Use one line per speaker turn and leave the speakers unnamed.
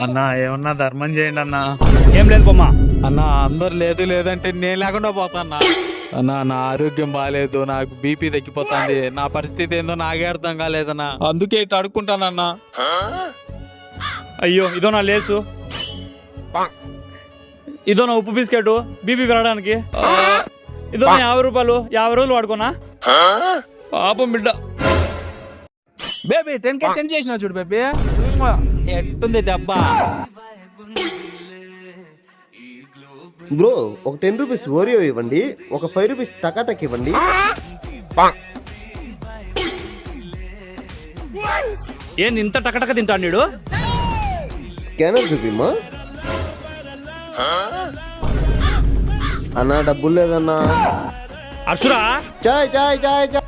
అన్నా ఏమన్నా ధర్మం చేయండి అన్నా.
ఏం లేదు బొమ్మ.
అన్నా అందరు లేదు లేదంటే నేను లేకుండా పోతాన్నా. అన్నా నా ఆరోగ్యం బాగాలేదు, నాకు బీపీ తగ్గిపోతుంది, నా పరిస్థితి ఏందో నాకే అర్థం కాలేదన్నా, అందుకే ఇట్లా అడుక్కుంటానన్నా.
అయ్యో ఇదో నా లేసు, ఇదో నా ఉప్పు బిస్కెట్ బీపీ పెరగడానికి, ఇదో నా 50 రూపాయలు 50 రోజులు వాడుకోనా. పాపం బిడ్డ.
బేబీ 10K సెండ్ చేసిన చూడు బేబీ, ఎట్టుంది దెబ్బ.
బ్రో ఒక 10 రూపీస్ ఓరియో ఇవ్వండి, ఒక 5 రూపీస్ టకాటక్ ఇవ్వండి.
ఏంది ఇంత టకటక తింటాడు నీడు?
స్కానర్ చూపిమ్మా. అన్నా డబ్బులు లేదన్నా.
అర్సురా
చాయ్ చాయ్ చాయ్ చాయ్.